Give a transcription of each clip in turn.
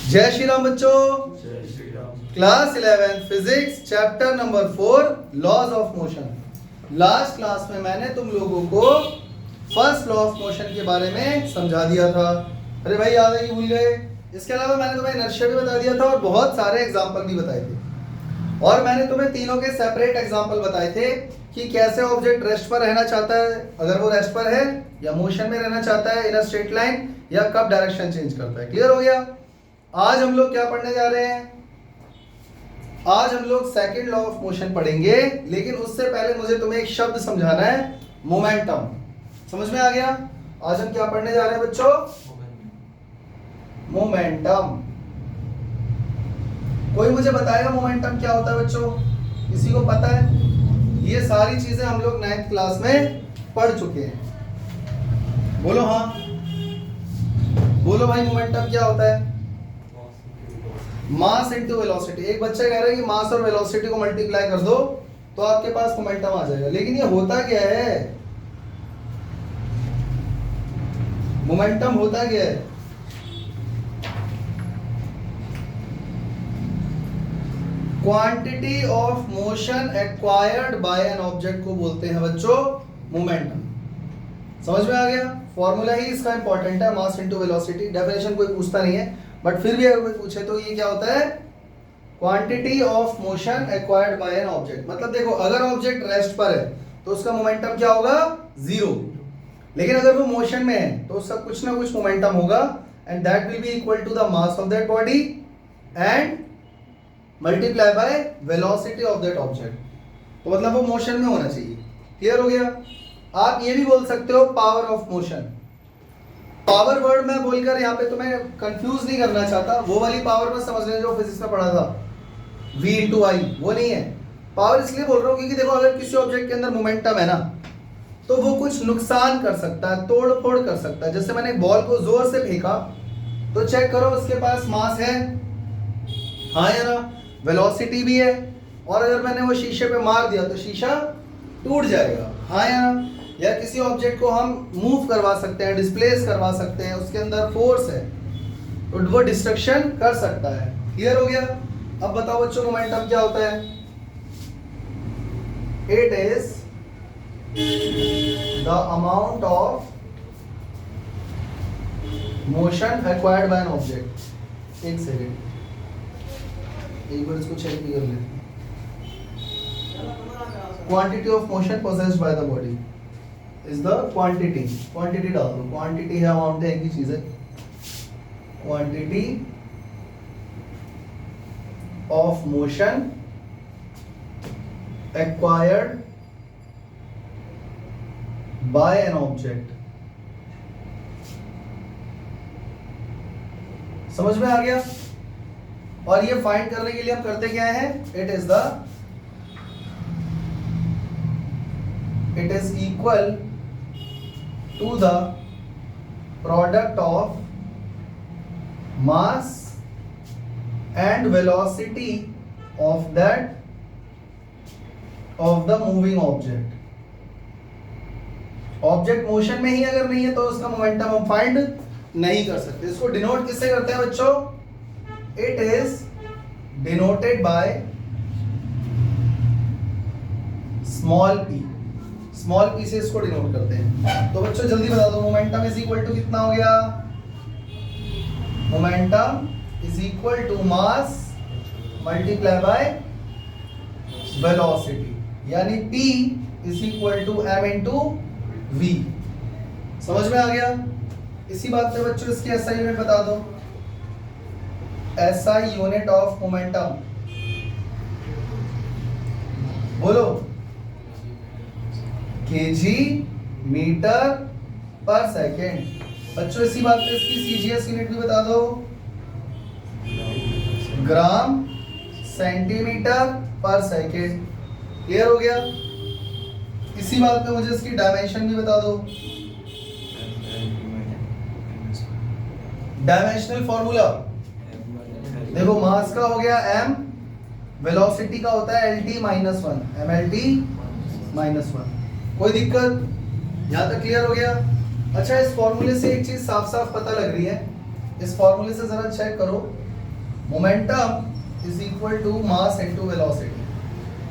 जय श्री राम बच्चों। Class 11 physics chapter number 4 laws of motion. Last class में मैंने तुम लोगों को फर्स्ट लॉ ऑफ मोशन के बारे में समझा दिया था। अरे भाई याद है कि भूल गए? इसके अलावा मैंने तुम्हें इनर्शिया भी बता दिया था और बहुत सारे एग्जाम्पल भी बताए थे। और मैंने तुम्हें तीनों के सेपरेट एग्जाम्पल बताए थे कि कैसे ऑब्जेक्ट रेस्ट पर रहना चाहता है अगर वो रेस्ट पर है, या मोशन में रहना चाहता है इन अ स्ट्रेट लाइन, या कब डायरेक्शन चेंज करता है। क्लियर हो गया? आज हम लोग क्या पढ़ने जा रहे हैं? आज हम लोग सेकंड लॉ ऑफ मोशन पढ़ेंगे, लेकिन उससे पहले मुझे तुम्हें एक शब्द समझाना है, मोमेंटम। समझ में आ गया? आज हम क्या पढ़ने जा रहे हैं बच्चों? मोमेंटम। कोई मुझे बताएगा मोमेंटम क्या होता है बच्चों? किसी को पता है? ये सारी चीजें हम लोग 9th क्लास में पढ़ चुके हैं। बोलो हाँ, बोलो भाई, मोमेंटम क्या होता है? मास इनटू वेलोसिटी। एक बच्चा कह रहा है कि मास और वेलोसिटी को मल्टीप्लाई कर दो तो आपके पास मोमेंटम आ जाएगा, लेकिन ये होता क्या है? मोमेंटम होता क्या है? Quantity of motion acquired by an object को बोलते हैं बच्चों मोमेंटम। समझ में आ गया? फॉर्मूला ही इसका इंपॉर्टेंट है, मास इनटू वेलोसिटी। डेफिनेशन कोई पूछता नहीं है, बट फिर भी अगर कोई पूछे तो ये क्या होता है? Quantity of motion acquired by an object. मतलब देखो, अगर ऑब्जेक्ट रेस्ट पर है तो उसका मोमेंटम क्या होगा? 0। लेकिन अगर वो मोशन में है तो उसका कुछ ना कुछ मोमेंटम होगा, and that will be equal to the mass of that body and multiply by velocity of that object. तो मतलब वो मोशन में होना चाहिए। क्लियर हो गया? आप ये भी बोल सकते हो power of motion. Power word में बोलकर यहाँ पे तुम्हें कंफ्यूज नहीं करना चाहता। वो वाली पावर में समझ लेना जो फिजिक्स में पढ़ा था, V इंटू आई, वो नहीं है। पावर इसलिए बोल रहा हूँ क्योंकि देखो, अगर किसी ऑब्जेक्ट के अंदर मोमेंटम है ना, तो वो कुछ नुकसान कर सकता है, तोड़ फोड़ कर सकता है। जैसे मैंने बॉल को जोर से फेंका तो चेक करो उसके पास मास है, हाँ या ना? वेलोसिटी भी है। और अगर मैंने वो शीशे पे मार दिया तो शीशा टूट जाएगा, हाँ या ना? या किसी ऑब्जेक्ट को हम मूव करवा सकते हैं, डिस्प्लेस करवा सकते हैं, उसके अंदर फोर्स है तो वो डिस्ट्रक्शन कर सकता है। क्लियर हो गया? अब बताओ बच्चों, मोमेंटम क्या होता है? It is the amount of motion acquired by an object. एक सेकेंड, एक बार इसको चेक भी कर लेते हैं। Quantity of motion possessed by the body is the quantity. Quantity डाल दो, क्वांटिटी है, अमाउंट है, एक ही चीज है। Quantity of motion acquired by an object. समझ में आ गया? और ये फाइंड करने के लिए हम करते क्या है? It is equal to the product of mass and velocity of the moving object. Object motion में ही अगर नहीं है तो उसका मोमेंटम हम फाइंड नहीं कर सकते। इसको डिनोट किससे करते हैं बच्चों? It is denoted by small p। Small P से इसको डिनोट करते हैं। तो बच्चों जल्दी बता दो, मोमेंटम इज इक्वल टू कितना हो गया? Momentum is equal to mass multiply by velocity, यानी P is equal to m into V। समझ में आ गया? इसी बात पे बच्चों इसकी SI यूनिट बता दो। SI यूनिट ऑफ मोमेंटम बोलो। kg metre per second. बच्चों इसी बात पे इसकी CGS यूनिट भी बता दो। ग्राम सेंटीमीटर पर सेकेंड। क्लियर हो गया? इसी बात पे मुझे इसकी डायमेंशन भी बता दो। डायमेंशनल फॉर्मूला देखो, मास का हो गया m, वेलोसिटी का होता है LT माइनस 1, MLT माइनस 1। कोई दिक्कत? यहाँ तक क्लियर हो गया? अच्छा, इस फॉर्मूले से एक चीज साफ साफ पता लग रही है। इस फॉर्मूले से जरा चेक करो momentum is equal to mass into velocity.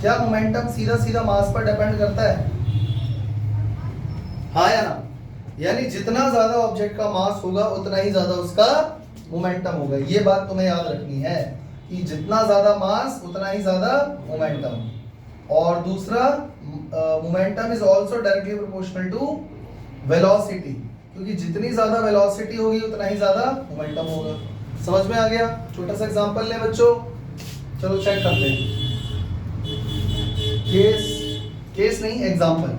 क्या मोमेंटम सीधा सीधा मास पर डिपेंड करता है? हाँ या ना? यानी जितना ज्यादा ऑब्जेक्ट का मास होगा उतना ही ज्यादा उसका मोमेंटम होगा। ये बात तुम्हें याद रखनी है कि जितना ज्यादा मास उतना ही ज्यादा मोमेंटम। और दूसरा, momentum is also directly proportional to velocity, क्योंकि जितनी ज्यादा वेलोसिटी होगी उतना ही ज्यादा मोमेंटम होगा। समझ में आ गया? छोटा सा एग्जांपल ले बच्चों, चलो चेक करते हैं। केस नहीं, एग्जाम्पल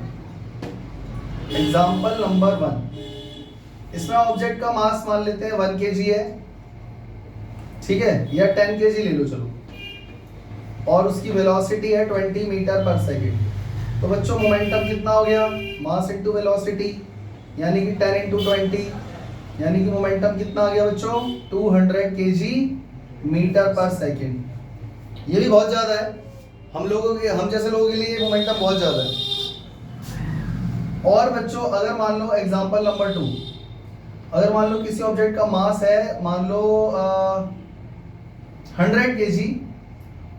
नंबर 1। इसमें ऑब्जेक्ट का मास मान लेते हैं 1 kg है, ठीक है, या 10 kg ले लो चलो, और उसकी वेलोसिटी है 20 मीटर पर सेकेंड। तो बच्चों मोमेंटम कितना हो गया? मास इनटू वेलोसिटी, यानी कि 10 इंटू 20, यानी कि मोमेंटम कितना आ गया बच्चों? 200 kg मीटर पर सेकेंड। ये भी बहुत ज्यादा है, हम जैसे लोगों के लिए मोमेंटम बहुत ज्यादा है। और बच्चों अगर मान लो एग्जांपल नंबर 2, अगर मान लो किसी ऑब्जेक्ट का मास है मान लो 100 kg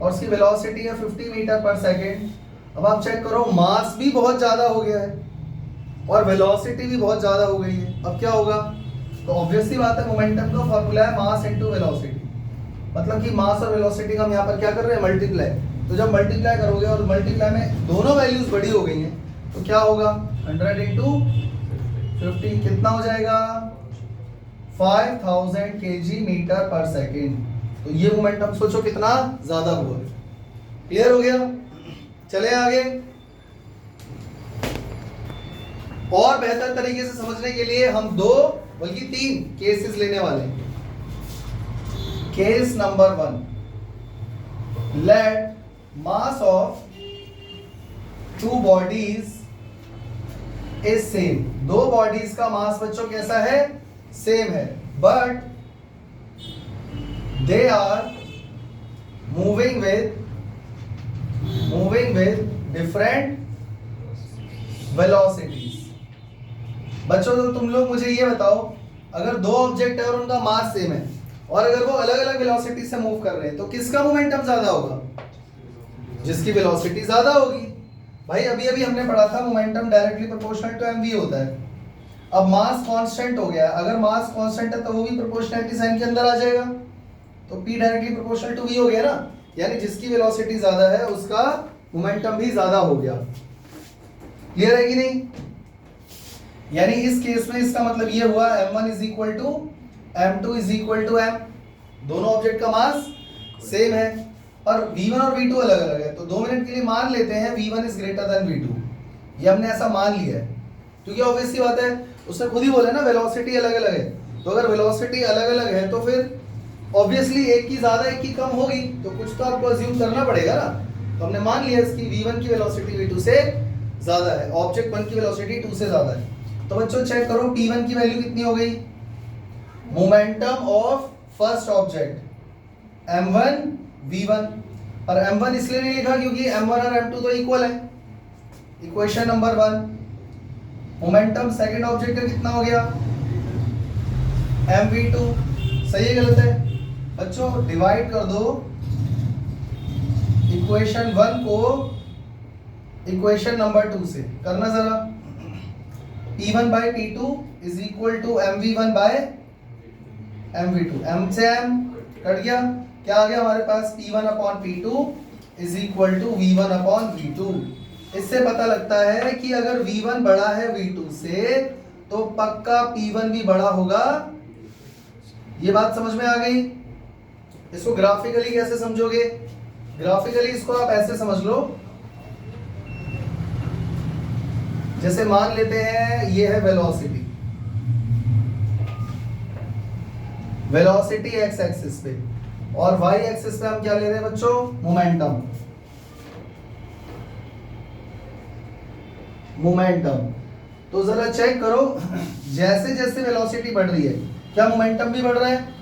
और उसकी वेलोसिटी है 50 मीटर पर सेकेंड। अब आप चेक करो, मास भी बहुत ज्यादा हो गया है और वेलोसिटी भी बहुत ज्यादा हो गई है। अब क्या होगा? तो ऑब्वियसली बात है, मोमेंटम का फॉर्मूला है मास इनटू वेलोसिटी, मतलब कि मास और वेलोसिटी का हम यहाँ पर क्या कर रहे हैं? मल्टीप्लाई। तो जब मल्टीप्लाई करोगे और मल्टीप्लाई में दोनों वैल्यूज बड़ी हो गई हैं तो क्या होगा? 100 इंटू 50 कितना हो जाएगा? 5000 kg मीटर पर सेकेंड। तो ये मोमेंटम सोचो कितना ज्यादा हुआ। क्लियर हो गया? चले आगे। और बेहतर तरीके से समझने के लिए हम 2 बल्कि 3 केसेस लेने वाले हैं। Case number 1, let mass of 2 bodies is same. 2 bodies का मास बच्चों कैसा है? सेम है, but they are moving with different velocities. बच्चों तो तुम लोग मुझे ये बताओ, अगर 2 ऑब्जेक्ट है और उनका मास सेम है और अगर वो अलग अलग वेलोसिटी से मूव कर रहे हैं तो किसका मोमेंटम ज्यादा होगा? जिसकी वेलोसिटी ज्यादा होगी। भाई अभी अभी हमने पढ़ा था momentum directly proportional to mv होता है। अब मास कांस्टेंट हो गया, अगर मास कांस्टेंट है तो वो भी प्रोपोर्शनैलिटी साइन के अंदर आ जाएगा, तो p directly proportional to v हो गया ना, यानी जिसकी वेलोसिटी ज्यादा है उसका मोमेंटम भी ज्यादा हो गया। क्लियर है कि नहीं? यानी इस केस में इसका मतलब ये हुआ m1 is equal to m2 is equal to m। दोनों ऑब्जेक्ट का मास सेम है और v1 और v2 अलग अलग है। तो 2 मिनट के लिए मान लेते हैं v1 is greater than v2। ये हमने ऐसा मान लिया है क्योंकि ऑब्वियस सी बात है, उसने खुद ही बोला ना वेलोसिटी अलग अलग है। तो अगर वेलोसिटी अलग अलग है तो फिर ऑब्वियसली एक की ज्यादा एक की कम होगी, तो कुछ तो आपको अज्यूम करना पड़ेगा ना। तो हमने मान लिया इसकी v1 की वेलोसिटी v2 से ज्यादा है, ऑब्जेक्ट 1 की वेलोसिटी 2 से ज्यादा है। तो बच्चों चेक करो p1 की वैल्यू कितनी हो गई? Momentum of first object m1 v1, और m1 इसलिए नहीं लिखा क्योंकि m1 और m2 तो इक्वल है। Equation number 1, momentum second object का कितना हो गया? mv2। सही है गलत है? बच्चों डिवाइड कर दो इक्वेशन 1 को इक्वेशन नंबर 2 से, करना जरा। p1 by p2 is equal to mv1 by mv2। m से m कट गया, क्या आ गया हमारे पास? p1 upon p2 is equal to v1 upon v2। इससे पता लगता है कि अगर v1 बड़ा है v2 से तो पक्का p1 भी बड़ा होगा। ये बात समझ में आ गई? इसको ग्राफिकली कैसे समझोगे? ग्राफिकली इसको आप ऐसे समझ लो, जैसे मान लेते हैं ये है वेलोसिटी, वेलोसिटी एक्स एक्सिस पे, और वाई एक्सिस पे हम क्या ले रहे हैं बच्चों? मोमेंटम। तो जरा चेक करो, जैसे जैसे वेलोसिटी बढ़ रही है क्या मोमेंटम भी बढ़ रहा है?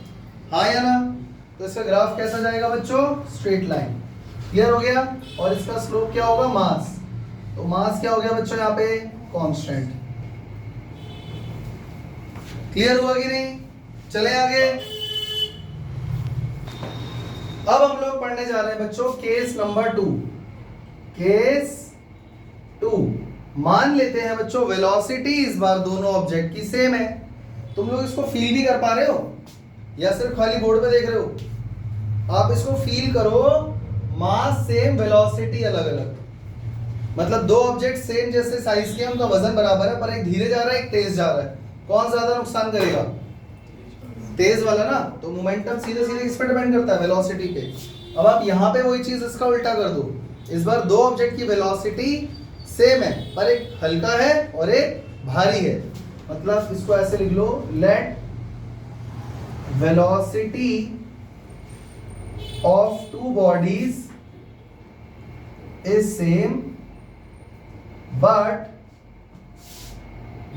हाँ या ना? तो इसका ग्राफ कैसा जाएगा बच्चों? Straight line. क्लियर हो गया? और इसका स्लोप क्या होगा? मास। तो मास क्या हो गया बच्चों यहाँ पे? कांस्टेंट। क्लियर हुआ कि नहीं? चले आगे। अब हम लोग पढ़ने जा रहे हैं बच्चों केस नंबर 2। केस 2, मान लेते हैं बच्चों वेलोसिटी इस बार दोनों ऑब्जेक्ट की सेम है। तुम लोग इसको फील भी कर पा रहे हो या सिर्फ खाली बोर्ड पे देख रहे हो? आप इसको फील करो, मास सेम वेलोसिटी अलग अलग, मतलब दो ऑब्जेक्ट सेम जैसे साइज के, उनका वजन बराबर है, पर एक धीरे जा रहा है एक तेज जा रहा है, कौन ज्यादा नुकसान करेगा? तेज वाला ना। तो मोमेंटम सीधे सीधे किस पे डिपेंड करता है? वेलोसिटी पे। अब आप यहाँ पे वही चीज इसका उल्टा कर दो, इस बार दो ऑब्जेक्ट की वेलोसिटी सेम है, पर एक हल्का है और एक भारी है, मतलब इसको ऐसे लिख लो, let velocity of two bodies is same but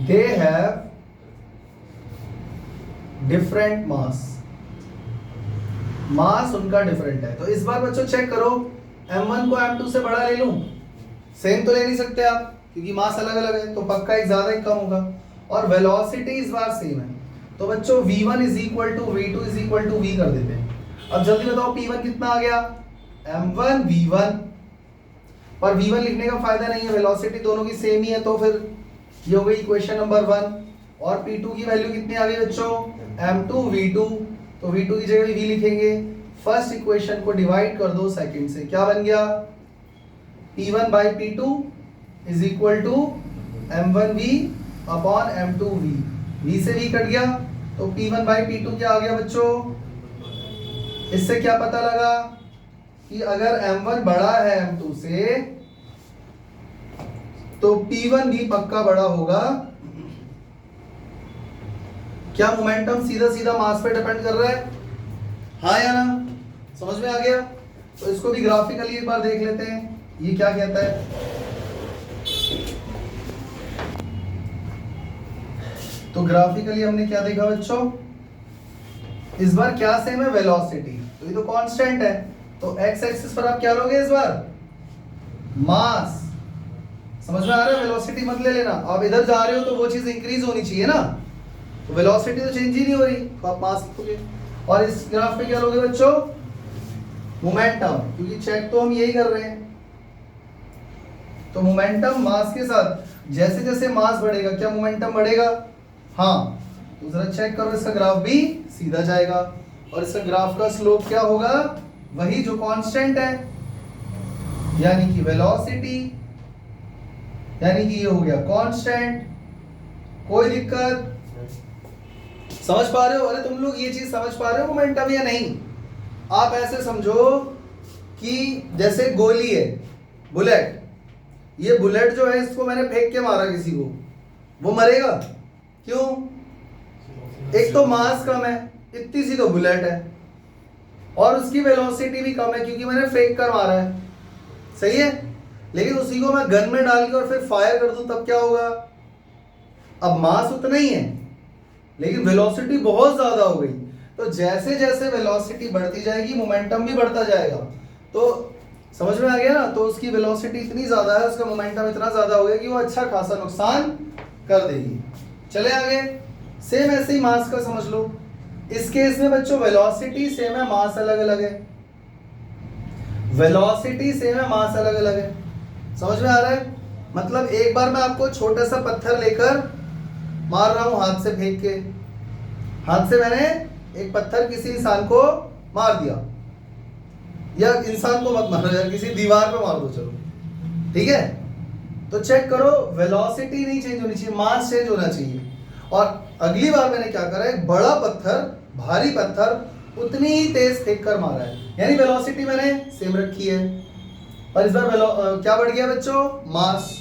they have different mass. Mass उनका डिफरेंट है। तो इस बार बच्चों चेक करो, m1 को m2 से बड़ा ले लूं? सेम तो ले नहीं सकते आप, क्योंकि मास अलग अलग है, तो पक्का एक ज्यादा एक कम होगा। और वेलोसिटी इस बार सेम है, तो बच्चों v1 is equal to v2 is equal to v कर देते हैं। अब जल्दी बताओ p1 कितना आ गया? m1 v1, पर v1 लिखने का फायदा नहीं है, वेलोसिटी दोनों की सेम ही है, तो फिर ये हो गई इक्वेशन नंबर 1। और p2 की वैल्यू कितनी आ गई बच्चों? m2 v2, तो v2 की जगह v लिखेंगे। फर्स्ट इक्वेशन को डिवाइड कर दो सेकंड से, क्या बन गया? p1 by p2 is equal to m1v upon m2v, v से v कट गया, तो p1 by p2 क्या आ गया बच्चों? इससे क्या पता लगा कि अगर m1 बड़ा है m2 से, तो p1 भी पक्का बड़ा होगा। क्या मोमेंटम सीधा सीधा मास पे डिपेंड कर रहा है? हाँ या ना? समझ में आ गया? तो इसको भी ग्राफिकली एक बार देख लेते हैं, ये क्या कहता है। तो ग्राफिकली हमने क्या देखा बच्चों? इस बार क्या सेम है? वेलोसिटी, तो ये तो कांस्टेंट है, तो एक्स एक्सिस पर आप क्या लोगे इस बार? मास। समझ में आ रहा है? वेलोसिटी मत ले लेना, आप इधर जा रहे हो तो वो चीज इंक्रीज होनी चाहिए ना, तो वेलोसिटी तो चेंज ही नहीं हो रही, तो आप मास लिखोगे। और इस ग्राफ पे क्या लोगे बच्चों? मोमेंटम, क्योंकि चेक तो हम यही कर रहे हैं। तो मोमेंटम मास के साथ, जैसे जैसे मास बढ़ेगा क्या मोमेंटम बढ़ेगा? हाँ, तो जरा चेक करो, इसका ग्राफ भी सीधा जाएगा, और इसका ग्राफ का स्लोप क्या होगा? वही जो कांस्टेंट है, यानी कि वेलोसिटी, यानी कि ये हो गया कांस्टेंट। कोई दिक्कत? समझ पा रहे हो? अरे तुम लोग ये चीज समझ पा रहे हो मोमेंटम या नहीं? आप ऐसे समझो कि जैसे गोली है, बुलेट, ये बुलेट जो है इसको मैंने फेंक के मारा किसी को, वो मरेगा? क्यों? एक तो मास कम है, इतनी सी तो बुलेट है, और उसकी वेलोसिटी भी कम है क्योंकि मैंने फेंक कर मारा है, सही है? लेकिन उसी को मैं गन में डाल के और फिर फायर कर दूं तब क्या होगा? अब मास उतना ही है लेकिन वेलोसिटी बहुत ज्यादा हो गई। तो जैसे जैसे वेलोसिटी बढ़ती जाएगी मोमेंटम भी बढ़ता जाएगा। तो समझ में आ गया ना? तो उसकी वेलोसिटी इतनी ज्यादा है, उसका मोमेंटम इतना ज्यादा हो गया कि वो अच्छा खासा नुकसान कर देगी। चले आगे। सेम ऐसे ही मास का समझ लो। इस केस में बच्चों वेलोसिटी सेम है, मास अलग अलग है। वेलोसिटी सेम है, मास अलग अलग है। समझ में आ रहा है? मतलब एक बार मैं आपको छोटा सा पत्थर लेकर मार रहा हूं हाथ से फेंक के, हाथ से मैंने एक पत्थर किसी इंसान को मार दिया, या इंसान को मत मारो यार, किसी दीवार पे मार दो, चलो ठीक है। तो चेक करो, वेलोसिटी नहीं चेंज होनी चाहिए, मास चेंज होना चाहिए। और अगली बार मैंने क्या करा, एक बड़ा पत्थर, भारी पत्थर उतनी ही तेज फेंक कर मारा है, यानी वेलोसिटी मैंने सेम रखी है, और इस बार क्या बढ़ गया बच्चों? मास।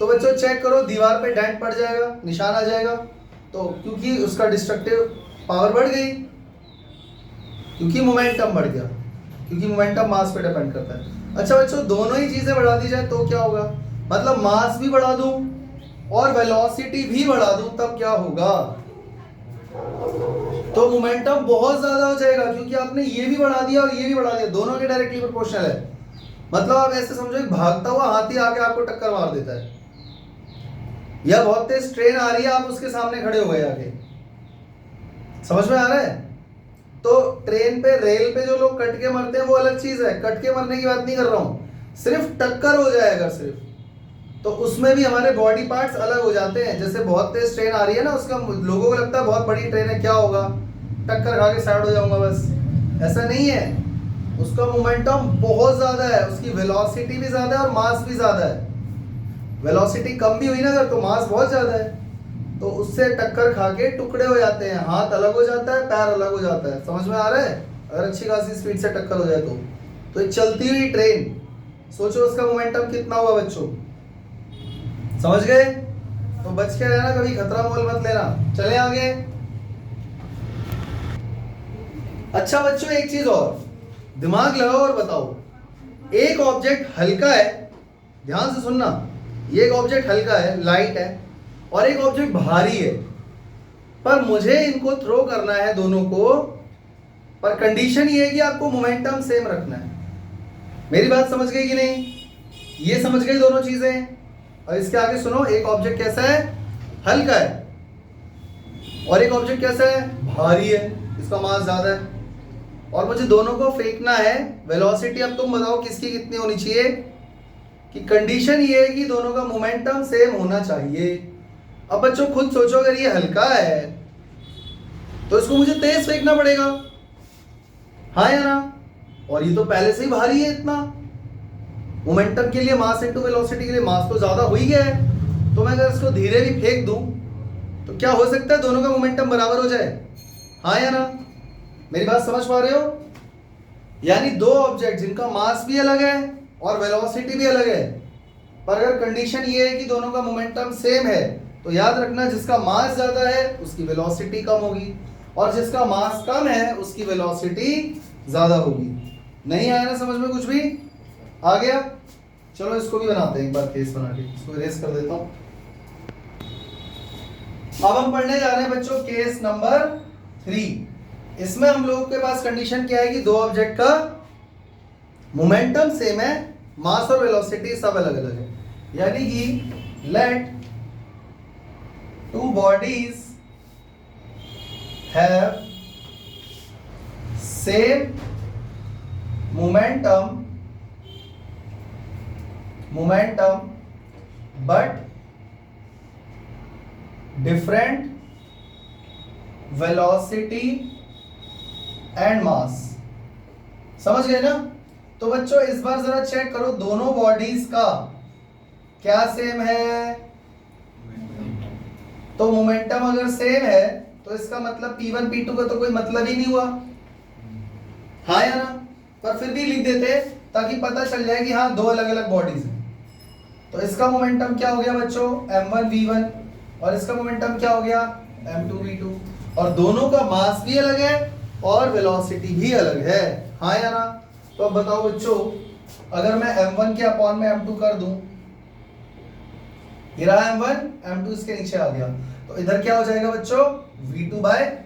तो बच्चों चेक करो, दीवार पे डेंट पड़ जाएगा, निशान आ जाएगा, तो क्योंकि उसका डिस्ट्रक्टिव पावर बढ़ गई, क्योंकि मोमेंटम बढ़ गया, क्योंकि मोमेंटम मास पे डिपेंड करता है। अच्छा बच्चों, दोनों ही चीजें बढ़ा दी जाए तो क्या होगा? मतलब मास भी बढ़ा दूं और वेलोसिटी भी बढ़ा दूं तब क्या होगा? तो मोमेंटम बहुत ज्यादा हो जाएगा, क्योंकि आपने ये भी बढ़ा दिया और ये भी बढ़ा दिया, दोनों के डायरेक्टली प्रोपोर्शनल है। मतलब आप ऐसे समझो, एक भागता हुआ हाथी आके आपको टक्कर मार देता है, या बहुत तेज ट्रेन आ रही है, आप उसके सामने खड़े हो गए आगे। समझ में आ रहा है? तो ट्रेन पे रेल पे जो लोग कट के मरते हैं वो अलग चीज है, कट के मरने की बात नहीं कर रहा हूं, सिर्फ टक्कर हो जाए अगर सिर्फ, तो उसमें भी हमारे बॉडी पार्ट्स अलग हो जाते हैं। जैसे बहुत तेज ट्रेन आ रही है ना, उसका लोगों को लगता है बहुत बड़ी ट्रेन है, क्या होगा, टक्कर खा के साइड हो जाऊंगा बस, ऐसा नहीं है। उसका मोमेंटम बहुत ज्यादा है, उसकी वेलोसिटी भी ज्यादा है और मास भी ज्यादा है। वेलोसिटी कम भी हुई ना अगर तो मास बहुत ज्यादा है, तो उससे टक्कर खा के टुकड़े हो जाते हैं, हाथ अलग हो जाता है, पैर अलग हो जाता है। समझ में आ रहा है? अगर अच्छी खासी स्पीड से टक्कर हो जाए तो एक चलती हुई ट्रेन, सोचो उसका मोमेंटम कितना हुआ बच्चों, समझ गए? तो बच के रहना, कभी खतरा मोल मत लेना। चले आगे। अच्छा बच्चों, एक चीज और, दिमाग लगाओ और बताओ, एक ऑब्जेक्ट हल्का है, ध्यान से सुनना, ये एक ऑब्जेक्ट हल्का है, लाइट है, और एक ऑब्जेक्ट भारी है, पर मुझे इनको थ्रो करना है दोनों को, पर कंडीशन ये है कि आपको मोमेंटम सेम रखना है। मेरी बात समझ गई कि नहीं? ये समझ गई दोनों चीजें? और इसके आगे सुनो, एक ऑब्जेक्ट कैसा है, हल्का है, और एक ऑब्जेक्ट कैसा है, भारी है, इसका मास ज्यादा है, और मुझे दोनों को फेंकना है। वेलोसिटी अब तुम बताओ किसकी कितनी होनी चाहिए, कि कंडीशन ये है कि दोनों का मोमेंटम सेम होना चाहिए। अब बच्चों खुद सोचो, अगर ये हल्का है तो इसको मुझे तेज फेंकना पड़ेगा, हाँ या ना? और ये तो पहले से ही भारी है इतना, मोमेंटम के लिए मास इनटू वेलोसिटी के लिए मास तो ज्यादा हो ही गया है, तो मैं अगर इसको धीरे भी फेंक दूं तो क्या हो सकता है, दोनों का मोमेंटम बराबर हो जाए, हाँ या ना? मेरी बात समझ पा रहे हो? यानी दो ऑब्जेक्ट जिनका मास भी अलग है और वेलोसिटी भी अलग है, पर अगर कंडीशन ये है कि दोनों का मोमेंटम सेम है, तो याद रखना जिसका मास ज्यादा है उसकी वेलोसिटी कम होगी, और जिसका मास कम है उसकी वेलोसिटी ज्यादा होगी। नहीं आया ना समझ में कुछ भी? आ गया? चलो इसको भी बनाते हैं एक बार, केस बना के इसको इरेज कर देता हूं। अब हम पढ़ने जा रहे हैं बच्चों केस नंबर 3। इसमें हम लोगों के पास कंडीशन क्या है कि दो ऑब्जेक्ट का मोमेंटम सेम है, मास और वेलोसिटी सब अलग अलग है। यानी कि let two bodies have same momentum but different velocity and mass। समझ गए ना? तो बच्चों इस बार जरा चेक करो, दोनों बॉडीज का क्या सेम है? तो मोमेंटम अगर सेम है तो इसका मतलब P1 P2 का तो कोई मतलब ही नहीं हुआ, हाँ या ना? पर फिर भी लिख देते ताकि पता चल जाए कि हाँ दो अलग अलग बॉडीज हैं। तो इसका मोमेंटम क्या हो गया बच्चों, m1 v1, और इसका मोमेंटम क्या हो गया, m2 v2, और दोनों का मास भी अलग है और वेलोसिटी भी अलग है, हाँ या ना? तो अब बताओ बच्चों, अगर मैं m1 के अपॉन में m2 कर दूं, ये रहा m1, m2 इसके नीचे आ गया, तो इधर क्या हो जाएगा बच्चों, v2 बाय।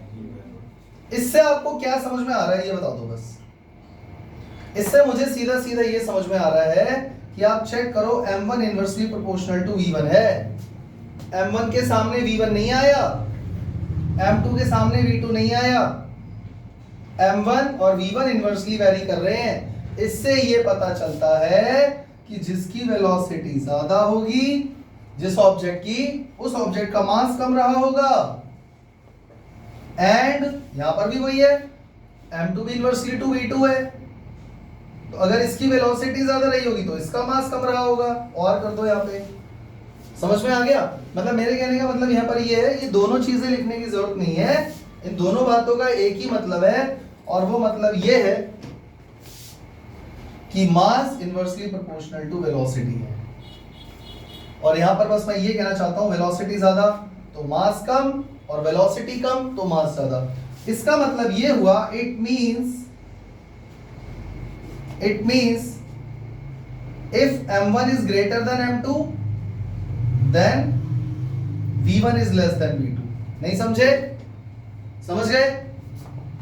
इससे आपको क्या समझ में आ रहा है ये बता दो बस। इससे मुझे सीधा सीधा ये समझ में आ रहा है कि आप चेक करो, m1 inversely proportional to v1 है, m1 के सामने v1 नहीं आया, m2 के सामने v2 नहीं आया, m1 और v1 इनवर्सली वैरी कर रहे हैं। इससे ये पता चलता है कि जिसकी वेलोसिटी ज्यादा होगी, जिस ऑब्जेक्ट की, उस ऑब्जेक्ट का मास कम रहा होगा। एंड यहां पर भी वही है, m2 भी इनवर्सली टू v2 है, तो अगर इसकी वेलोसिटी ज्यादा रही होगी तो इसका मास कम रहा होगा। और कर दो यहाँ पे, समझ में आ गया? मतलब मेरे कहने का मतलब यहाँ पर ये है, ये दोनों चीजें लिखने की जरूरत नहीं है, इन दोनों बातों का एक ही मतलब है, और वो मतलब ये है कि मास इनवर्सली प्रोपोर्शनल टू वेलोसिटी है। और यहां पर बस मैं ये कहना चाहता हूं, वेलोसिटी ज्यादा तो मास कम, और वेलोसिटी कम तो मास ज्यादा। इसका मतलब ये हुआ, it means if m1 is greater than m2 then v1 is less than v2। नहीं समझे? समझ गए?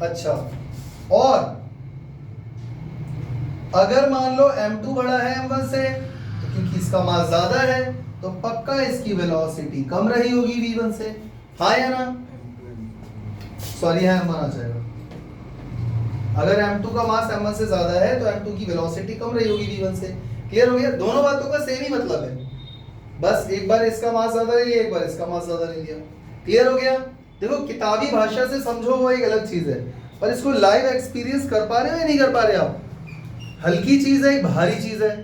अच्छा, और अगर मान लो m2 बड़ा है m1 से, तो क्योंकि इसका मास ज्यादा है तो पक्का इसकी वेलोसिटी कम रही होगी v1 से, हाँ या ना? सॉरी, यहाँ m1 आ जाएगा, अगर m2 का मास m1 से ज्यादा है तो m2 की वेलोसिटी कम रही होगी v1 से। क्लियर हो गया? दोनों बातों का सेम ही मतलब है, बस एक बार इसका मास ज्यादा ले लिया, एक बार इसका मास ज्यादा ले लिया। क्लियर हो गया? देखो किताबी भाषा से समझो वो एक अलग चीज है, पर इसको लाइव एक्सपीरियंस कर पा रहे हो या नहीं कर पा रहे आप? हल्की चीज है, भारी चीज है,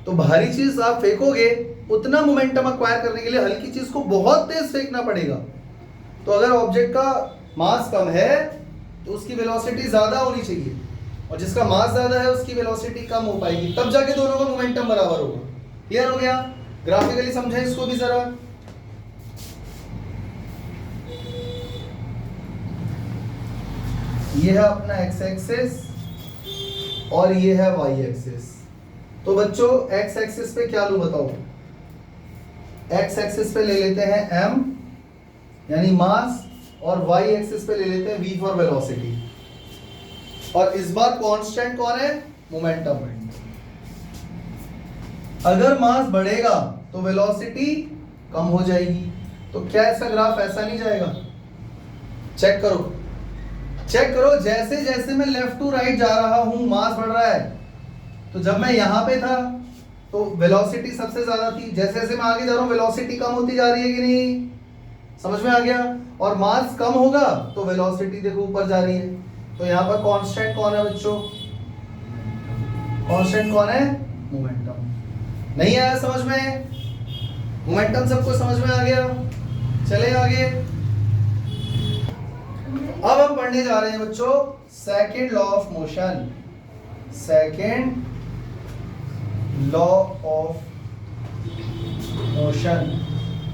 तो भारी चीज आप फेंकोगे, उतना मोमेंटम एक्वायर करने के लिए हल्की चीज को बहुत तेज फेंकना पड़ेगा। तो अगर ऑब्जेक्ट का मास कम है तो उसकी वेलोसिटी ज्यादा होनी चाहिए, और जिसका मास ज्यादा है उसकी वेलोसिटी कम हो पाएगी, तब जाके दोनों का मोमेंटम बराबर होगा। क्लियर हो गया? ग्राफिकली समझे इसको भी जरा। ये है अपना एक्स एक्सिस और ये है वाई एक्सिस। तो बच्चों एक्स एक्सिस पे क्या लूं बताओ? एक्स एक्सिस पे ले लेते हैं m यानी मास, और वाई एक्सिस पे ले लेते हैं v फॉर वेलोसिटी। और इस बार कांस्टेंट कौन है? मोमेंटम। अगर मास बढ़ेगा तो वेलोसिटी कम हो जाएगी, तो क्या इसका ग्राफ ऐसा नहीं जाएगा? चेक करो, चेक करो, जैसे जैसे मैं लेफ्ट टू राइट जा रहा हूं मास बढ़ रहा है। तो जब मैं यहां पे था तो वेलोसिटी सबसे ज्यादा थी, जैसे जैसे मैं आगे जा रहा हूं वेलोसिटी कम होती जा रही है कि नहीं? समझ में आ गया? और मास कम होगा तो वेलोसिटी देखो ऊपर जा रही है। तो यहां पर कांस्टेंट कौन है बच्चों? कांस्टेंट कौन है? मोमेंटम। नहीं आया समझ में? मोमेंटम सबको समझ में आ गया? चले आगे। अब हम पढ़ने जा रहे हैं बच्चों second law of motion. Second law of motion.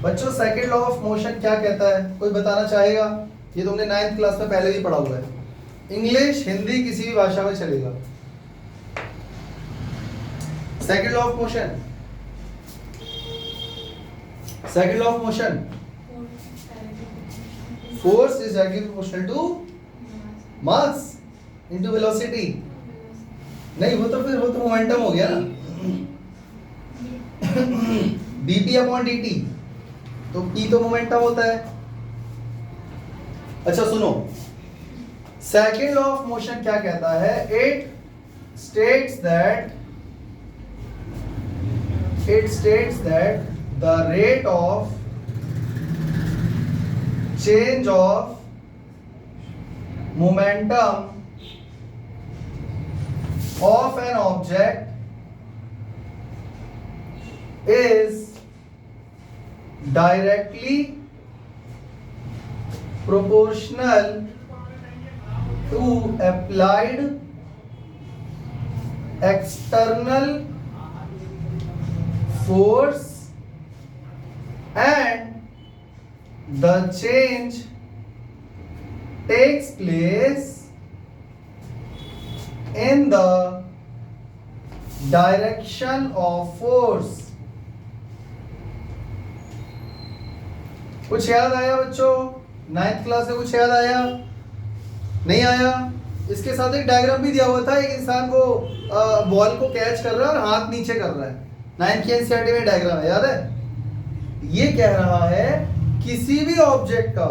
बच्चों सेकंड लॉ ऑफ मोशन क्या कहता है? कोई बताना चाहेगा? ये तुमने 9th क्लास में पहले भी पढ़ा हुआ है, इंग्लिश हिंदी किसी भी भाषा में चलेगा। Second law of motion, second law of motion, force is directly proportional to mass into velocity। नहीं वो तो मोमेंटम हो गया ना, dp अपॉन dt, तो p तो मोमेंटम होता है। अच्छा सुनो, सेकंड लॉ ऑफ मोशन क्या कहता है? It states that the rate of change of momentum of an object is directly proportional to applied external force, and the change takes place in the direction of force। कुछ याद आया बच्चों? 9th class में कुछ याद आया? नहीं आया? इसके साथ एक डायग्राम भी दिया हुआ था, एक इंसान को बॉल को कैच कर रहा है और हाथ नीचे कर रहा है। 9th की एनसीईआरटी में डायग्राम है, याद है? ये कह रहा है किसी भी ऑब्जेक्ट का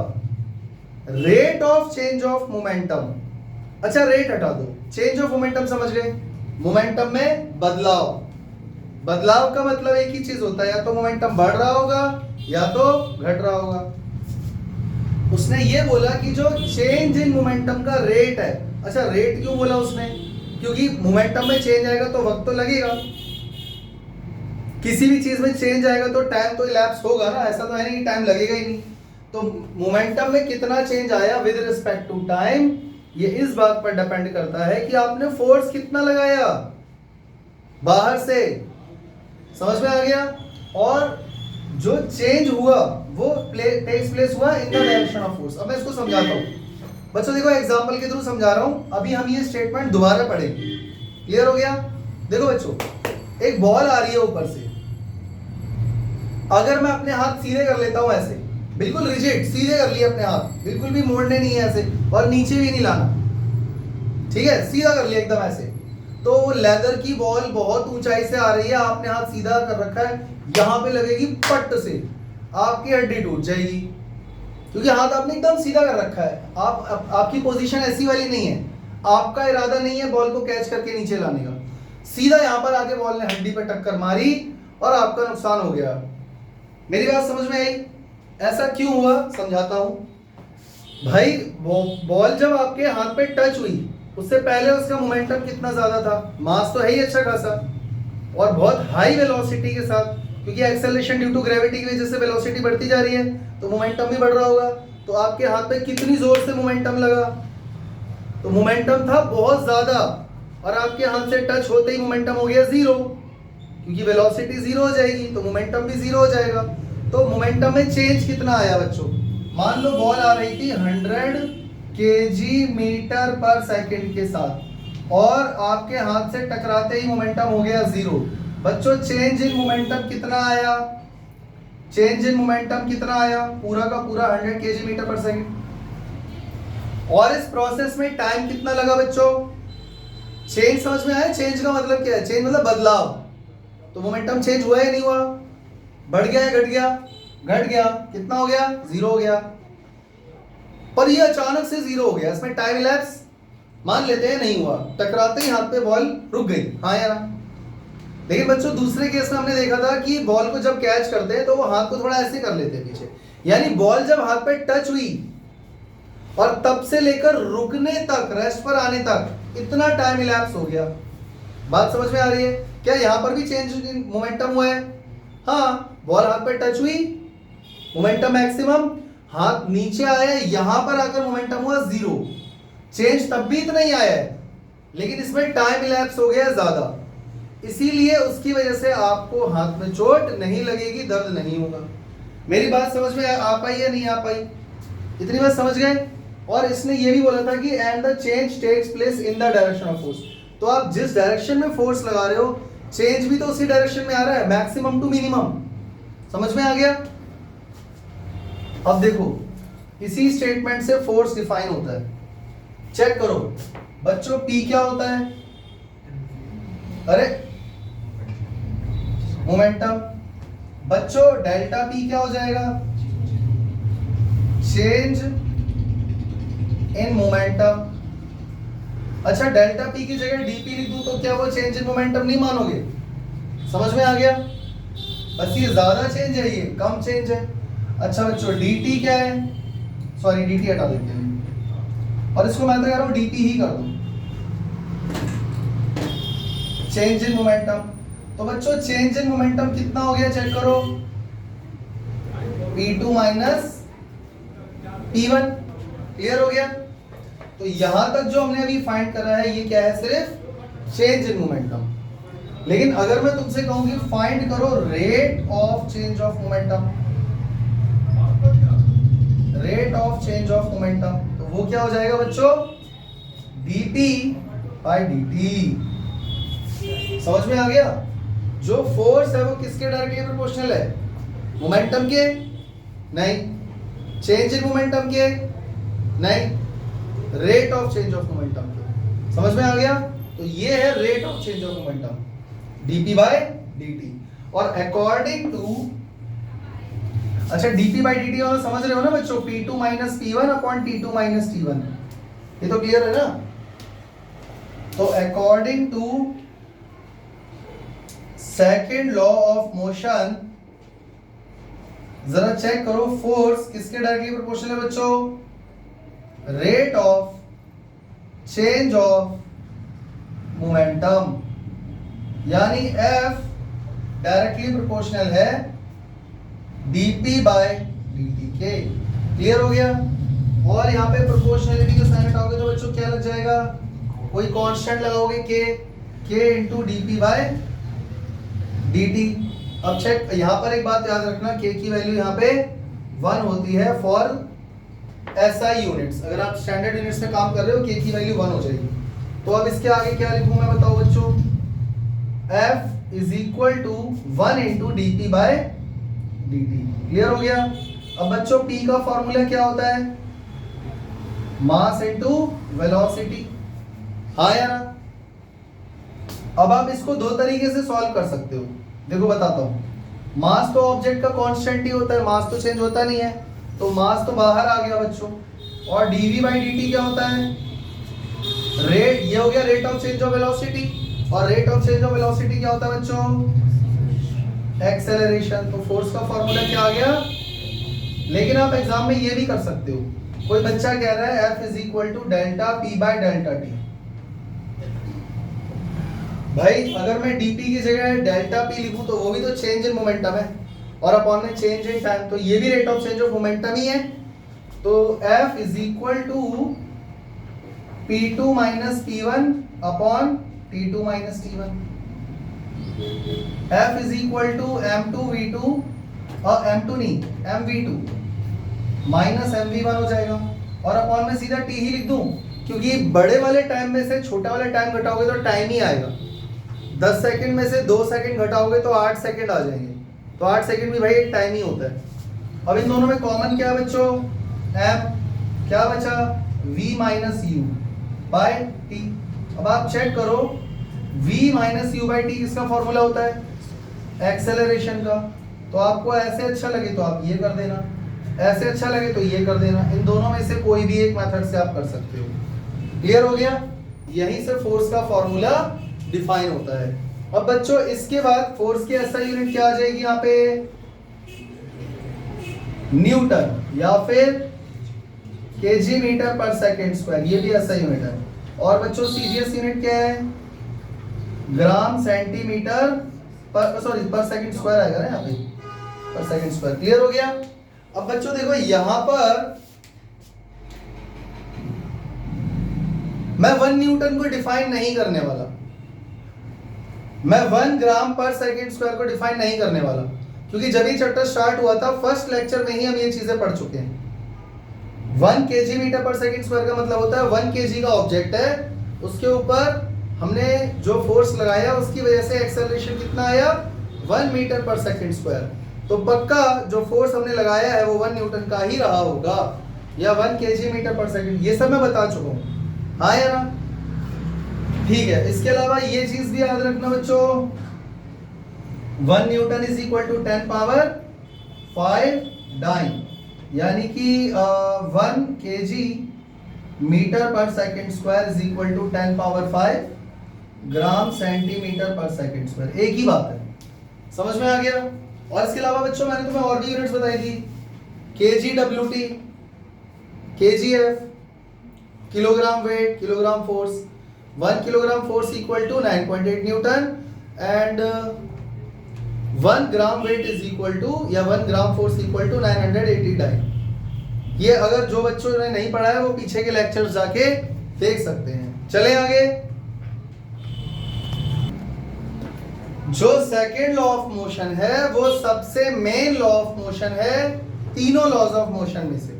rate of change of momentum, अच्छा रेट हटा दो, चेंज ऑफ मोमेंटम समझ गए? मोमेंटम में बदलाव, बदलाव का मतलब एक ही चीज होता है, या तो मोमेंटम बढ़ रहा होगा या तो घट रहा होगा। उसने ये बोला कि जो चेंज इन मोमेंटम का रेट है। अच्छा रेट क्यों बोला उसने? क्योंकि मोमेंटम में चेंज आएगा तो वक्त तो लगेगा, किसी भी चीज में चेंज आएगा तो टाइम तो इलैप्स होगा ना, ऐसा तो है नहीं कि टाइम लगेगा ही नहीं। तो मोमेंटम में कितना चेंज आया विद रिस्पेक्ट टू टाइम, ये इस बात पर डिपेंड करता है कि आपने फोर्स कितना लगाया बाहर से। समझ में आ गया? और जो चेंज हुआ वो टेक्स प्लेस हुआ इन द डायरेक्शन ऑफ फोर्स। अब मैं इसको समझाता हूँ बच्चों, देखो एग्जांपल के थ्रू समझा रहा हूँ। अभी हम ये स्टेटमेंट दोबारा पढ़ेंगे। क्लियर हो गया? देखो बच्चों, एक बॉल आ रही है ऊपर से, अगर मैं अपने हाथ सीधे कर लेता हूं ऐसे, बिल्कुल रिजिड सीधे कर लिए अपने हाथ, बिल्कुल भी मोड़ने नहीं है ऐसे, और नीचे भी नहीं लाना, ठीक है, सीधा कर लिया एकदम ऐसे, तो लेदर की बॉल बहुत ऊंचाई से आ रही है, आपने हाथ सीधा कर रखा है, यहां पे लगेगी पट से, आपकी हड्डी टूट जाएगी, क्योंकि हाथ आपने एकदम सीधा कर रखा है। आपकी पोजीशन ऐसी वाली नहीं है। आपका इरादा नहीं है बॉल को कैच करके नीचे लाने का, सीधा यहां पर आके बॉल ने हड्डी पे टक्कर मारी और आपका नुकसान हो गया। मेरी बात समझ में आई? ऐसा क्यों हुआ समझाता हूं भाई। बॉल जब आपके हाथ पे टच हुई उससे पहले उसका मोमेंटम कितना ज्यादा था, मास तो है ही अच्छा खासा और बहुत हाई वेलोसिटी के साथ, क्योंकि एक्सेलरेशन ड्यू टू ग्रेविटी की वजह से वेलोसिटी बढ़ती जा रही है तो मोमेंटम भी बढ़ रहा होगा। तो आपके हाथ पे कितनी जोर से मोमेंटम लगा, तो मोमेंटम था बहुत ज्यादा और आपके हाथ से टच होते ही मोमेंटम हो गया जीरो, क्योंकि वेलोसिटी जीरो हो जाएगी तो मोमेंटम भी जीरो हो जाएगा। तो मोमेंटम में चेंज कितना आया बच्चों? मान लो बॉल आ रही थी 100 kg मीटर पर सेकंड के साथ और आपके हाथ से टकराते ही मोमेंटम हो गया जीरो। बच्चों चेंज इन मोमेंटम कितना आया? चेंज इन मोमेंटम कितना आया? पूरा का पूरा 100 kg मीटर पर सेकंड। और इस प्रोसेस में टाइम कितना लगा बच्चों? चेंज समझ में आया? चेंज का मतलब क्या है? चेंज मतलब बदलाव। तो मोमेंटम चेंज हुआ या नहीं हुआ? बढ़ गया या घट गया? घट गया। कितना हो गया? जीरो हो गया। पर ये अचानक से जीरो हो गया, इसमें टाइम इलैप्स मान लेते हैं नहीं हुआ, टकराते ही हाथ पे बॉल रुक गई, हाँ यार। लेकिन बच्चों दूसरे केस में हमने देखा था कि बॉल को जब कैच करते हैं तो वो हाथ को थोड़ा ऐसे कर लेते हैं पीछे, यानी बॉल जब हाथ पे टच हुई और तब से लेकर रुकने तक, रेस्ट पर आने तक इतना टाइम इलैप्स हो गया। बात समझ में आ रही है? क्या यहां पर भी चेंज इन मोमेंटम हुआ है? हाँ, बॉल हाथ पे टच हुई, मोमेंटम मैक्सिमम, हाथ नीचे आया, यहां पर आकर मोमेंटम हुआ जीरो। चेंज तब भी इतना ही आया है लेकिन इसमें टाइम इलैप्स हो गया ज्यादा, इसीलिए उसकी वजह से आपको हाथ में चोट नहीं लगेगी, दर्द नहीं होगा। मेरी बात समझ में आ पाई या नहीं आ पाई? इतनी बात समझ गए? और इसने ये भी बोला था कि and the change takes place in the direction of force. तो आप जिस डायरेक्शन में फोर्स लगा रहे हो चेंज भी तो उसी डायरेक्शन में आ रहा है, मैक्सिमम टू मिनिमम। समझ में आ गया? अब देखो इसी स्टेटमेंट से फोर्स डिफाइन होता है, चेक करो बच्चों। P क्या होता है? अरे मोमेंटम। बच्चों डेल्टा P क्या हो जाएगा? Change in momentum. अच्छा डेल्टा P की जगह dP लिख दूं तो क्या वो चेंज इन मोमेंटम नहीं मानोगे? समझ में आ गया? बस ये ज्यादा चेंज है, ये कम चेंज है। अच्छा बच्चों dt क्या है? सॉरी dt हटा देते हैं और इसको मैं तो कह रहा हूं dp ही कर दो, चेंज इन मोमेंटम। तो बच्चों चेंज इन मोमेंटम कितना हो गया चेक करो, p2 माइनस p1। क्लियर हो गया? तो यहां तक जो हमने अभी फाइंड करा है ये क्या है? सिर्फ चेंज इन मोमेंटम। लेकिन अगर मैं तुमसे कहूं कि फाइंड करो rate of change of momentum, rate of change of momentum, तो वो क्या हो जाएगा बच्चों? dp by dt। समझ में आ गया? जो फोर्स है वो किसके डायरेक्टली प्रोपोर्शनल है? मोमेंटम के? नहीं। चेंज इन मोमेंटम के? नहीं। Rate of change of momentum के। समझ में आ गया? तो ये है rate of change of momentum, dp by dt। और अकॉर्डिंग टू, अच्छा dp by dt और समझ रहे हो ना बच्चों? p2 minus p1 upon t2 minus t1, ये तो क्लियर है ना? तो according to second law of motion, जरा चेक करो फोर्स किसके डायरेक्टली प्रोपोर्शनल है बच्चों? Rate of change of momentum, यानी F डायरेक्टली प्रोपोर्शनल है dp by dt के। क्लियर हो गया? और यहाँ पे प्रोपोर्शनलिटी का साइन हटाओगे तो बच्चों क्या लग जाएगा? कोई कांस्टेंट लगाओगे k into dp by dt। अब चेक, यहाँ पर एक बात याद रखना, k की वैल्यू यहाँ पे 1 होती है फॉर SI यूनिट्स। अगर आप स्टैंडर्ड यूनिट्स में काम कर रहे हो k की वैल्यू 1 हो जाएगी। तो अब इसके आगे क्या लिखूं मैं, बताओ बच्चों? F is equal to 1 into dp by dt। Clear हो गया? अब बच्चों P का फॉर्मूला क्या होता है? मास इनटू वेलोसिटी। हाँ यार। अब आप इसको दो तरीके से सॉल्व कर सकते हो, देखो बताता हूं। मास तो ऑब्जेक्ट का कांस्टेंट ही होता है, मास तो चेंज होता नहीं है, तो मास तो बाहर आ गया बच्चों। और dv by dt क्या होता है? गया rate of change of velocity, और rate of change of velocity क्या होता है बच्चों? एक्सेलरेशन। तो फोर्स का फॉर्मूला क्या आ गया? लेकिन आप एग्जाम में ये भी कर सकते हो, कोई बच्चा कह रहा है F is equal to delta P by delta T. भाई अगर मैं dp की जगह डेल्टा p लिखूं तो वो भी तो चेंज इन मोमेंटम है, और अपॉन में चेंज इन टाइम, तो ये भी rate of change of momentum ही है। तो F is equal to P2 minus P1 upon T2 minus T1। F is equal to M2 V2 और M2 नहीं MV2 माइनस MV1 हो जाएगा, और अपॉन में सीधा T ही लिख दूं, क्योंकि बड़े वाले टाइम में से छोटा वाला टाइम घटाओगे तो टाइम ही आएगा। 10 सेकंड में से 2 सेकंड घटाओगे तो 8 सेकंड आ जाएंगे, तो 8 सेकंड भी भाई एक टाइम ही होता है। अब इन दोनों में कॉमन क्या है बच्चों? M, क्या बचा? V minus U by T। अब आप चेक करो, V minus U by T किसका फॉर्मूला होता है? एक्सेलरेशन का। तो आपको ऐसे अच्छा लगे तो आप ये कर देना, ऐसे अच्छा लगे तो ये कर देना, इन दोनों में से कोई भी एक मेथड से आप कर सकते हो। क्लियर हो गया? यहीं से फोर्स का फॉर्मूला डिफाइन होता है। अब बच्चों इसके बाद फोर्स की ऐसा यूनिट क्या आ जाएगी यहाँ पे? न्यूटन या फिर KG metre per second square, ये भी ऐसा यूनिट है। और बच्चों सीजीएस यूनिट क्या है? ग्राम सेंटीमीटर पर, सॉरी पर सेकेंड स्क्वायर आएगा ना यहाँ पे, पर सेकेंड स्क्वायर। क्लियर हो गया? अब बच्चों देखो यहां पर मैं 1 न्यूटन को डिफाइन नहीं करने वाला, मैं 1 ग्राम पर सेकेंड स्क्वायर को डिफाइन नहीं करने वाला, क्योंकि जब ये चैप्टर स्टार्ट हुआ था फर्स्ट लेक्चर में ही हम ये चीजें पढ़ चुके हैं। 1 KG metre per second square का मतलब होता है 1 केजी का ऑब्जेक्ट है, उसके ऊपर हमने जो फोर्स लगाया उसकी वजह से एक्सेलरेशन कितना आया? 1 मीटर पर सेकेंड स्क्वायर। तो पक्का जो फोर्स हमने लगाया है वो 1 न्यूटन का ही रहा होगा, या 1 केजी मीटर पर सेकेंड, ये सब मैं बता चुका हूं। हाँ या ना? ठीक है। इसके अलावा ये चीज भी याद रखना बच्चों, 1 newton is equal to 10 power 5 dyne, यानी कि 1 KG metre per second square is equal to 10 power 5 gram centimetre per second square. एक ही बात है, समझ में आ गया? और इसके अलावा बच्चों मैंने तुम्हें और भी यूनिट्स बताई थी, kgWT, kgf, kilogram weight, kilogram force. 1 kilogram force equal to 9.8 newton and 1 gram weight is equal to, या 1 gram force equal to 980 dyne. ये अगर जो बच्चों ने नहीं पढ़ा है वो पीछे के लेक्चर्स जाके देख सकते हैं। चले आगे। जो सेकेंड लॉ ऑफ मोशन है वो सबसे मेन लॉ ऑफ मोशन है तीनों लॉज ऑफ मोशन में से।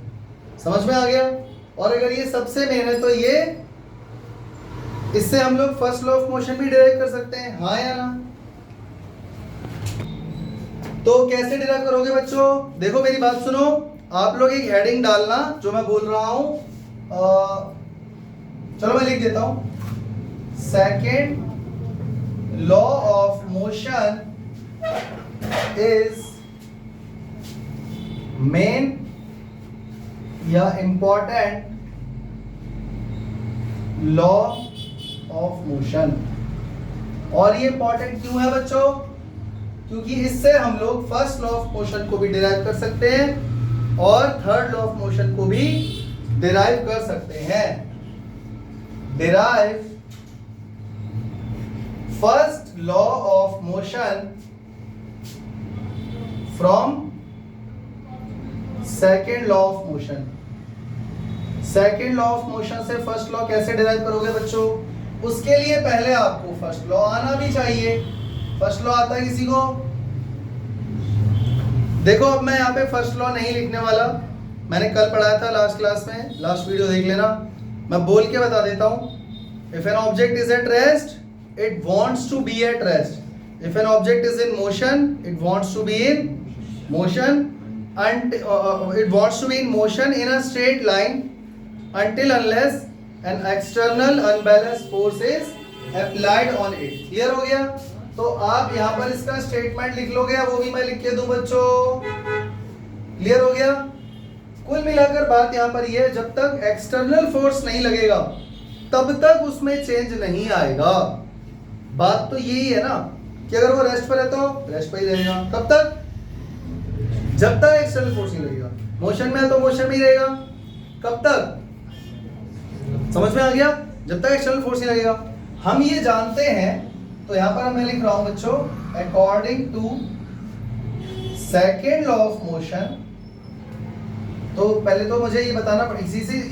समझ में आ गया? और अगर ये सबसे मेन है तो ये, इससे हम लोग फर्स्ट लॉ ऑफ मोशन भी डिराइव कर सकते हैं। हाँ या ना? तो कैसे डिराइव करोगे बच्चों? देखो मेरी बात सुनो, आप लोग एक हेडिंग डालना जो मैं बोल रहा हूं, चलो मैं लिख देता हूं, second law of motion is main या इंपॉर्टेंट लॉ ऑफ मोशन। और ये इंपॉर्टेंट क्यों है बच्चों? क्योंकि इससे हम लोग फर्स्ट लॉ ऑफ मोशन को भी डिराइव कर सकते हैं और थर्ड लॉ ऑफ मोशन को भी डिराइव कर सकते हैं। Derive first law of motion from second law of motion. Second law of motion से फर्स्ट लॉ कैसे डिराइव करोगे बच्चों? उसके लिए पहले आपको फर्स्ट लॉ आना भी चाहिए। फर्स्ट लॉ आता है किसी को? देखो अब मैं यहाँ पे फर्स्ट लॉ नहीं लिखने वाला, मैंने कल पढ़ाया था लास्ट क्लास में, लास्ट वीडियो देख लेना। मैं बोल के बता देता हूँ, if an object is at rest it wants to be at rest. If an object is in motion, it wants to be in motion, and it wants to be in motion in a straight line until unless an external unbalanced force is applied on it. Clear हो गया? तो आप यहाँ पर इसका statement लिख लोगे, वो भी मैं लिख के दूं बच्चों। क्लियर हो गया? कुल मिलाकर बात यहाँ पर ये है, जब तक एक्सटर्नल फोर्स नहीं लगेगा तब तक उसमें चेंज नहीं आएगा। बात तो यही है ना कि अगर वो रेस्ट पर है तो रेस्ट पर ही रहेगा, तब तक जब तक एक्सटर्नल फोर्स नहीं लगेगा। मोशन में है तो मोशन में ही रहेगा, कब तक? समझ में आ गया? जब तक एक्सटर्नल फोर्स नहीं लगेगा। हम ये जानते हैं, तो यहां पर मैं लिख रहा हूं बच्चों, according to second law of motion. तो पहले तो मुझे ये बताना पड़ेगा,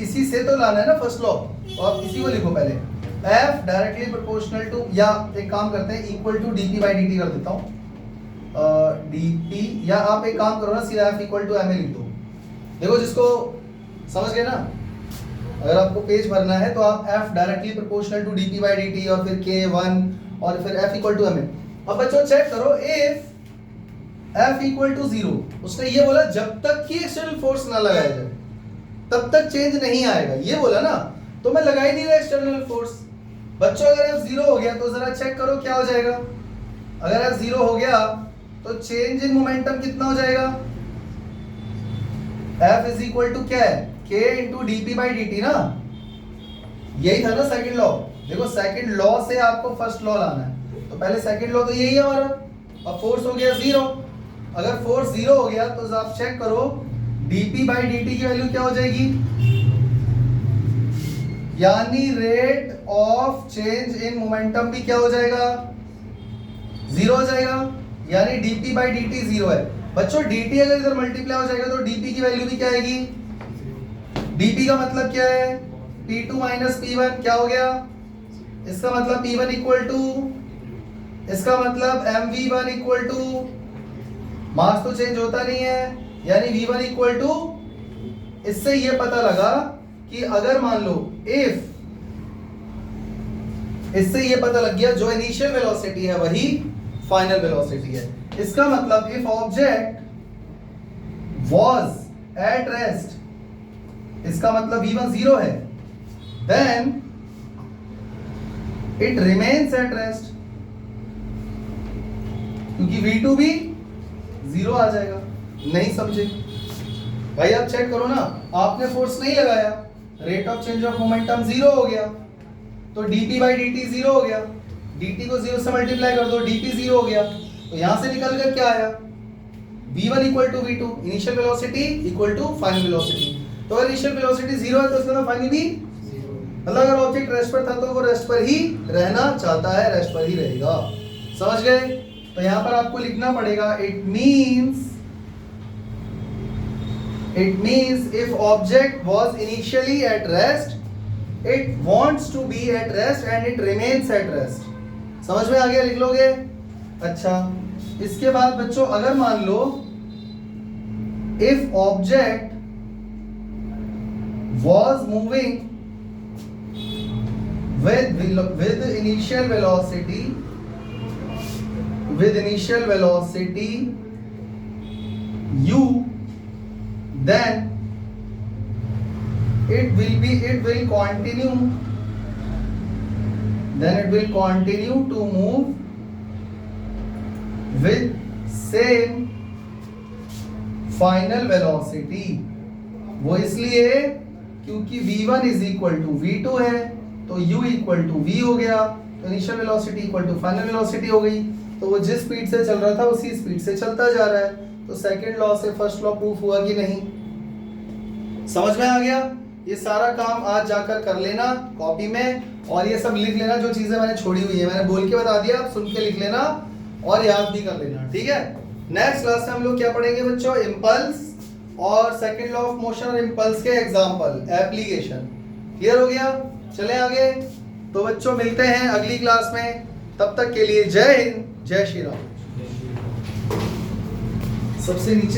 इसी से तो लाना है ना फर्स्ट लॉ, तो आप इसी को लिखो पहले। F डायरेक्टली प्रोपोर्शनल टू, या एक काम करते हैं equal to dp by dt कर देता हूं, dp, या आप एक काम करो ना, सीधा F इक्वल टू ma लिख दो। देखो जिसको समझ गए ना, अगर आपको पेज भरना है तो आप F directly proportional to dp by dt और फिर k1 और फिर F इक्वल टू ma। अब बच्चों चेक करो, इफ F इक्वल टू 0, उसने ये बोला जब तक कि एक्सटर्नल फोर्स ना लगाया जाए तब तक चेंज नहीं आएगा, ये बोला ना, तो मैं लगा ही नहीं रहा एक्सटर्नल फोर्स। बच्चों अगर F 0 हो गया तो जरा चेक करो क्या हो जाएगा। अगर F 0 हो गया तो चेंज इन मोमेंटम कितना हो जाएगा? F इज इक्वल टू क्या है? K into dp by dt ना, यही था ना सेकंड लॉ। देखो सेकंड लॉ से आपको फर्स्ट लॉ लाना है, तो पहले सेकंड लॉ तो यही है हमारा। अब फोर्स हो गया 0, अगर फोर्स 0 हो गया तो आप चेक करो dp बाई dt की वैल्यू क्या हो जाएगी, यानी rate of change in momentum भी क्या हो जाएगा? 0 हो जाएगा, यानी dp बाई dt 0 है। बच्चों dt अगर इधर मल्टीप्लाई हो जाएगा तो dp की वैल्यू भी क्या आएगी? dp का मतलब क्या है? p2 माइनस p1, क्या हो गया? इसका मतलब p1 इक्वल टू, इसका मतलब mv1 इक्वल टू, मास तो चेंज होता नहीं है, यानी v1 इक्वल टू, इससे ये पता लगा कि अगर मान लो इफ, इससे ये पता लग गया जो इनिशियल वेलोसिटी है वही फाइनल वेलोसिटी है। इसका मतलब if object was at rest, इसका मतलब v1 0 है, then it remains at rest, क्योंकि v2 भी 0 आ जाएगा। नहीं समझे भाई? आप चेक करो ना, आपने फोर्स नहीं लगाया, rate of change of momentum 0 हो गया, तो dp बाई dt 0 हो गया, dt को 0 से मल्टीप्लाई कर दो, dp 0 हो गया, तो यहां से निकल कर क्या आया? v1 equal to v2, initial velocity equal to final velocity. तो अगर इनिशियल वेलोसिटी 0 है तो इसका फाइनल भी 0, मतलब अगर ऑब्जेक्ट रेस्ट पर था तो वो रेस्ट पर ही रहना चाहता है, रेस्ट पर ही रहेगा। समझ गए? तो यहां पर आपको लिखना पड़ेगा, it means if object was initially at rest, it wants to be at rest and it remains at rest। समझ में आ गया? लिख लोगे? अच्छा, इसके बाद बच्चों अगर मान लो if object was moving with initial velocity u, then it will continue to move with same final velocity। वो इसलिए क्योंकि v1 is equal to v2 है, तो u इक्वल टू v हो गया, तो initial velocity equal to final velocity हो गई, तो वो जिस स्पीड से चल रहा था उसी स्पीड से चलता जा रहा है। तो सेकंड लॉ से फर्स्ट लॉ प्रूफ हुआ कि नहीं? समझ में आ गया? ये सारा काम आज जाकर कर लेना कॉपी में, और ये सब लिख लेना जो चीजें मैंने छोड़ी हुई है, मैंने बोल के बता दिया, आप सुन के लिख लेना और याद भी कर लेना, ठीक है? नेक्स्ट क्लास में हम लोग क्या पढ़ेंगे बच्चों? इम्पल्स और सेकंड लॉ ऑफ मोशन और इम्पल्स के एग्जांपल, एप्लीकेशन। क्लियर हो गया? चले आगे। तो बच्चों मिलते हैं अगली क्लास में, तब तक के लिए जय हिंद, जय श्री राम। सबसे नीचे